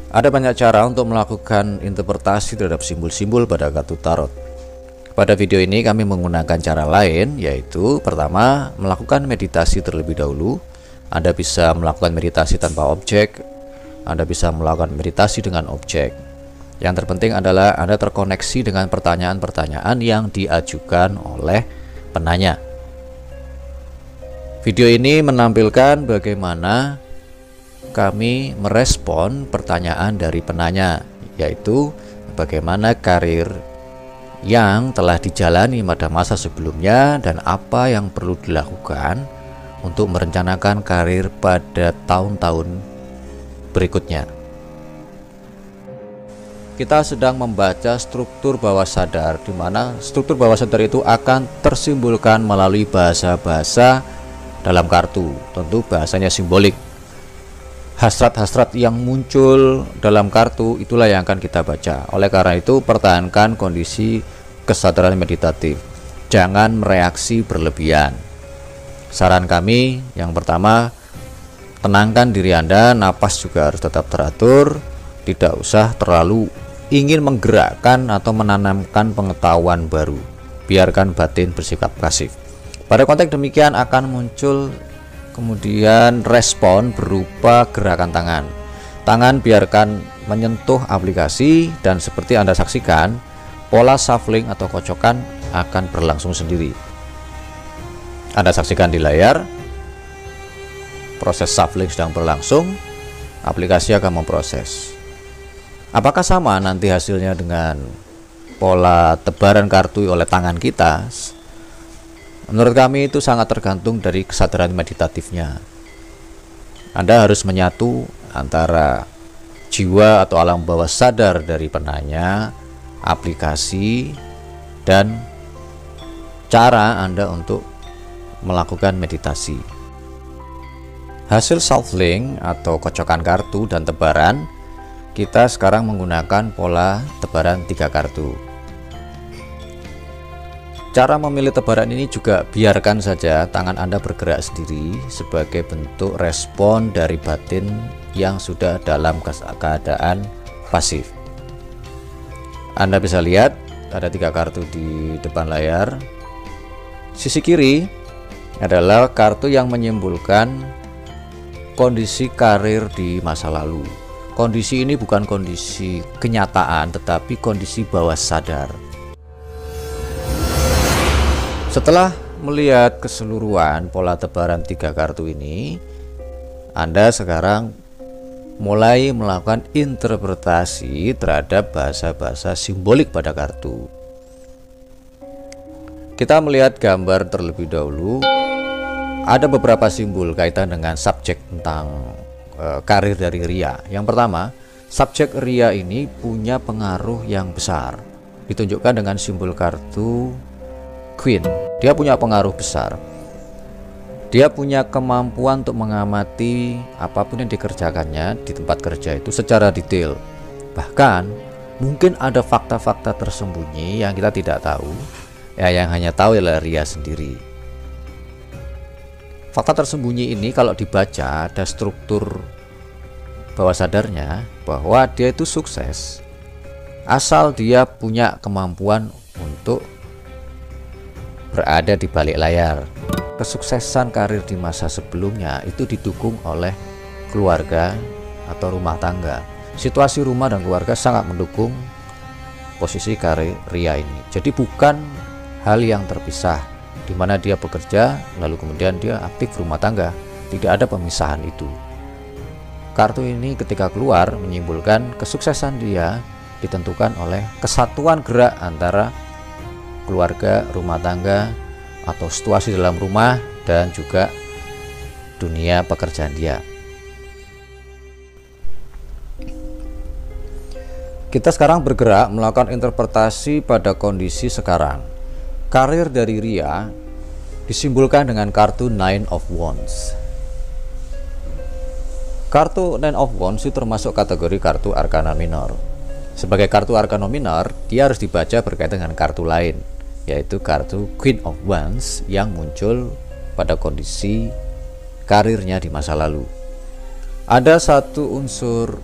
Ada banyak cara untuk melakukan interpretasi terhadap simbol-simbol pada kartu tarot. Pada video ini kami menggunakan cara lain, yaitu pertama, melakukan meditasi terlebih dahulu. Anda bisa melakukan meditasi tanpa objek, Anda bisa melakukan meditasi dengan objek. Yang terpenting adalah Anda terkoneksi dengan pertanyaan-pertanyaan yang diajukan oleh penanya. Video ini menampilkan bagaimana kami merespon pertanyaan dari penanya, yaitu bagaimana karir yang telah dijalani pada masa sebelumnya dan apa yang perlu dilakukan untuk merencanakan karir pada tahun-tahun berikutnya. Kita sedang membaca struktur bawah sadar, di mana struktur bawah sadar itu akan tersimbolkan melalui bahasa-bahasa dalam kartu, tentu bahasanya simbolik. Hasrat-hasrat yang muncul dalam kartu itulah yang akan kita baca. Oleh karena itu, pertahankan kondisi kesadaran meditatif. Jangan mereaksi berlebihan. Saran kami yang pertama, tenangkan diri Anda, napas juga harus tetap teratur. Tidak usah terlalu ingin menggerakkan atau menanamkan pengetahuan baru. Biarkan batin bersikap pasif. Pada konteks demikian akan muncul kemudian respon berupa gerakan tangan. Tangan biarkan menyentuh aplikasi dan seperti Anda saksikan, pola shuffling atau kocokan akan berlangsung sendiri. Anda saksikan di layar, proses shuffling sedang berlangsung, aplikasi akan memproses. Apakah sama nanti hasilnya dengan pola tebaran kartu oleh tangan kita? Menurut kami itu sangat tergantung dari kesadaran meditatifnya. Anda harus menyatu antara jiwa atau alam bawah sadar dari penanya, aplikasi, dan cara Anda untuk melakukan meditasi. Hasil shuffling atau kocokan kartu dan tebaran, kita sekarang menggunakan pola tebaran 3 kartu. Cara memilih tebaran ini juga biarkan saja tangan Anda bergerak sendiri sebagai bentuk respon dari batin yang sudah dalam keadaan pasif. Anda bisa lihat ada 3 kartu di depan layar. Sisi kiri adalah kartu yang menyimbolkan kondisi karir di masa lalu. Kondisi ini bukan kondisi kenyataan, tetapi kondisi bawah sadar. Setelah melihat keseluruhan pola tebaran 3 kartu ini, Anda sekarang mulai melakukan interpretasi terhadap bahasa-bahasa simbolik pada kartu. Kita melihat gambar terlebih dahulu. Ada beberapa simbol kaitan dengan subjek tentang karir dari Ria. Yang pertama, subjek Ria ini punya pengaruh yang besar. Ditunjukkan dengan simbol kartu Queen. Dia punya pengaruh besar. Dia punya kemampuan untuk mengamati apapun yang dikerjakannya di tempat kerja itu secara detail. Bahkan mungkin ada fakta-fakta tersembunyi yang kita tidak tahu, ya yang hanya tahu adalah Ria sendiri. Fakta tersembunyi ini kalau dibaca ada struktur bawah sadarnya bahwa dia itu sukses asal dia punya kemampuan untuk berada di balik layar. Kesuksesan karir di masa sebelumnya itu didukung oleh keluarga atau rumah tangga. Situasi rumah dan keluarga sangat mendukung posisi karir Ria ini. Jadi bukan hal yang terpisah, di mana dia bekerja lalu kemudian dia aktif rumah tangga. Tidak ada pemisahan itu. Kartu ini ketika keluar menyimbolkan kesuksesan dia ditentukan oleh kesatuan gerak antara keluarga, rumah tangga, atau situasi dalam rumah dan juga dunia pekerjaan dia. Kita sekarang bergerak melakukan interpretasi pada kondisi sekarang. Karir dari Ria disimbolkan dengan kartu Nine of Wands. Kartu Nine of Wands itu termasuk kategori kartu Arkana Minor. Sebagai kartu Arkana Minor, dia harus dibaca berkaitan dengan kartu lain, yaitu kartu Queen of Wands yang muncul pada kondisi karirnya di masa lalu. Ada satu unsur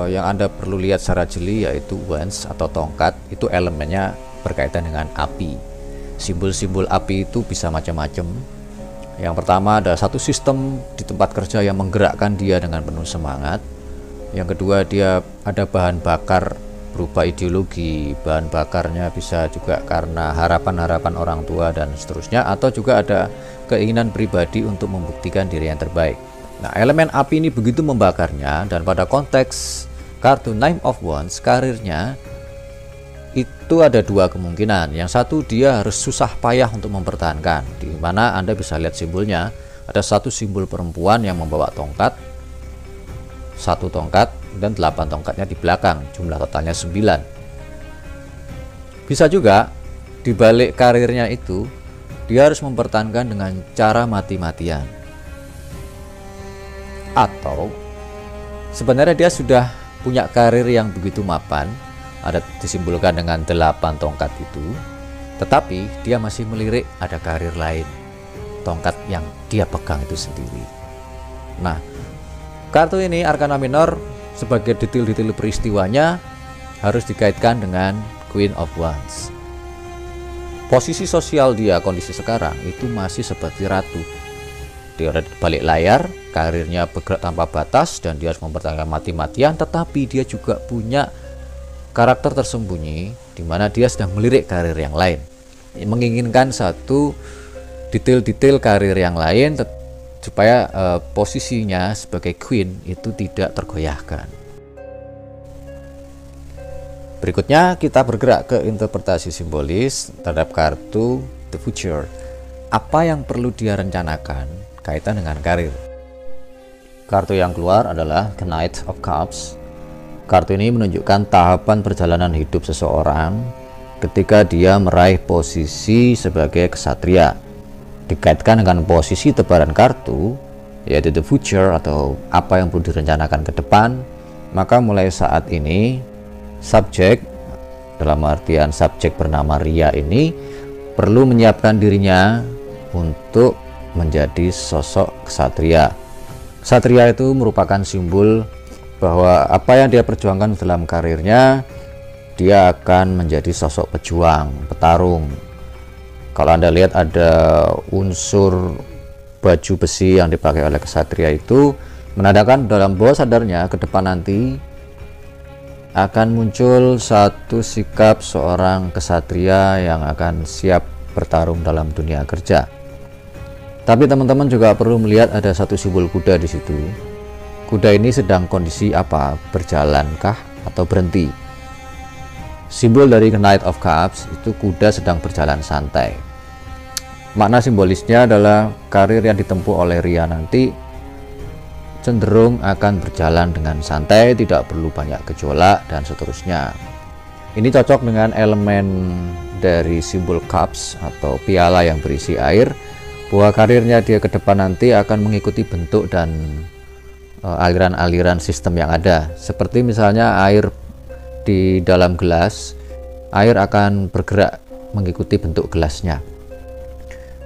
yang Anda perlu lihat secara jeli yaitu wands atau tongkat, itu elemennya berkaitan dengan api. Simbol-simbol api itu bisa macam-macam. Yang pertama ada satu sistem di tempat kerja yang menggerakkan dia dengan penuh semangat. Yang kedua, dia ada bahan bakar berupa ideologi, bahan bakarnya bisa juga karena harapan-harapan orang tua dan seterusnya, atau juga ada keinginan pribadi untuk membuktikan diri yang terbaik. Nah, elemen api ini begitu membakarnya, dan pada konteks kartu Nine of Wands, karirnya itu ada dua kemungkinan. Yang satu, dia harus susah payah untuk mempertahankan, di mana Anda bisa lihat simbolnya, ada satu simbol perempuan yang membawa tongkat, satu tongkat dan 8 tongkatnya di belakang, jumlah totalnya 9. Bisa juga di balik karirnya itu dia harus mempertahankan dengan cara mati-matian, atau sebenarnya dia sudah punya karir yang begitu mapan, ada disimbolkan dengan 8 tongkat itu, tetapi dia masih melirik ada karir lain, tongkat yang dia pegang itu sendiri. Nah, kartu ini Arkana Minor sebagai detail-detail peristiwanya harus dikaitkan dengan Queen of Wands. Posisi sosial dia kondisi sekarang itu masih seperti ratu. Dia ada di balik layar, karirnya bergerak tanpa batas dan dia harus mempertahankan mati-matian, tetapi dia juga punya karakter tersembunyi di mana dia sedang melirik karir yang lain, menginginkan satu detail-detail karir yang lain supaya posisinya sebagai queen itu tidak tergoyahkan. Berikutnya kita bergerak ke interpretasi simbolis terhadap kartu The Future. Apa yang perlu dia rencanakan kaitan dengan karir? Kartu yang keluar adalah The Knight of Cups. Kartu ini menunjukkan tahapan perjalanan hidup seseorang ketika dia meraih posisi sebagai ksatria. Dikaitkan dengan posisi tebaran kartu, yaitu the future atau apa yang perlu direncanakan ke depan, maka mulai saat ini subjek, dalam artian subjek bernama Ria ini, perlu menyiapkan dirinya untuk menjadi sosok ksatria. Ksatria itu merupakan simbol bahwa apa yang dia perjuangkan dalam karirnya, dia akan menjadi sosok pejuang, petarung. Kalau Anda lihat ada unsur baju besi yang dipakai oleh ksatria itu menandakan dalam bawah sadarnya ke depan nanti akan muncul satu sikap seorang ksatria yang akan siap bertarung dalam dunia kerja. Tapi teman-teman juga perlu melihat ada satu simbol kuda di situ. Kuda ini sedang kondisi apa? Berjalankah atau berhenti? Simbol dari Knight of Cups itu kuda sedang berjalan santai. Makna simbolisnya adalah karir yang ditempuh oleh Ria nanti cenderung akan berjalan dengan santai, tidak perlu banyak gejolak dan seterusnya. Ini cocok dengan elemen dari simbol cups atau piala yang berisi air, bahwa karirnya dia ke depan nanti akan mengikuti bentuk dan aliran-aliran sistem yang ada. Seperti misalnya air di dalam gelas, air akan bergerak mengikuti bentuk gelasnya.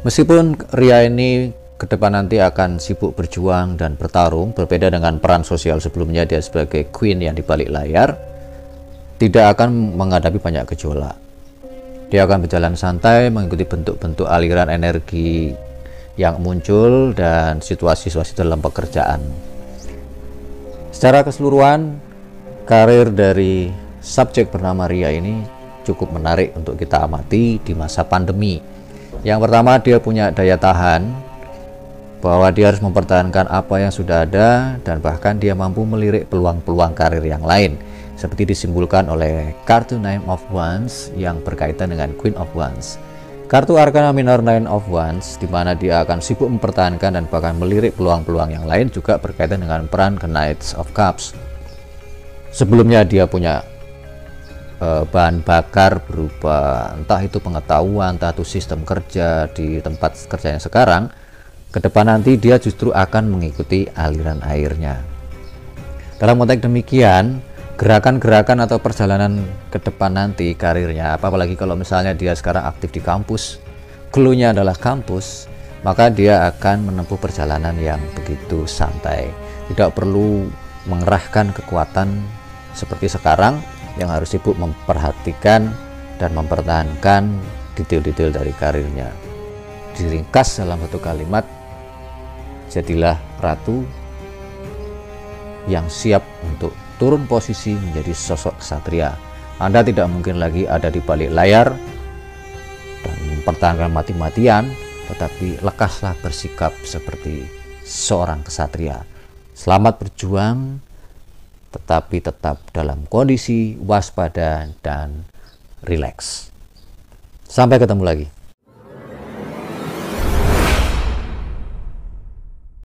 Meskipun Ria ini ke depan nanti akan sibuk berjuang dan bertarung, berbeda dengan peran sosial sebelumnya dia sebagai queen yang di balik layar, tidak akan menghadapi banyak gejolak. Dia akan berjalan santai mengikuti bentuk-bentuk aliran energi yang muncul dan situasi-situasi dalam pekerjaan. Secara keseluruhan, karir dari subjek bernama Ria ini cukup menarik untuk kita amati di masa pandemi. Yang pertama, dia punya daya tahan, bahwa dia harus mempertahankan apa yang sudah ada dan bahkan dia mampu melirik peluang-peluang karir yang lain, seperti disimbolkan oleh kartu Nine of Wands yang berkaitan dengan Queen of Wands. Kartu Arkana Minor Nine of Wands, di mana dia akan sibuk mempertahankan dan bahkan melirik peluang-peluang yang lain, juga berkaitan dengan peran Knights of Cups. Sebelumnya dia punya bahan bakar berupa entah itu pengetahuan, entah itu sistem kerja di tempat kerjanya sekarang. Ke depan nanti dia justru akan mengikuti aliran airnya. Dalam konteks demikian, gerakan-gerakan atau perjalanan ke depan nanti karirnya, apalagi kalau misalnya dia sekarang aktif di kampus, clue-nya adalah kampus, maka dia akan menempuh perjalanan yang begitu santai. Tidak perlu mengerahkan kekuatan seperti sekarang yang harus sibuk memperhatikan dan mempertahankan detail-detail dari karirnya. Diringkas dalam satu kalimat, jadilah ratu yang siap untuk turun posisi menjadi sosok ksatria. Anda tidak mungkin lagi ada di balik layar dan mempertahankan mati-matian, tetapi lekaslah bersikap seperti seorang ksatria. Selamat berjuang, tetapi tetap dalam kondisi waspada dan rileks. Sampai ketemu lagi.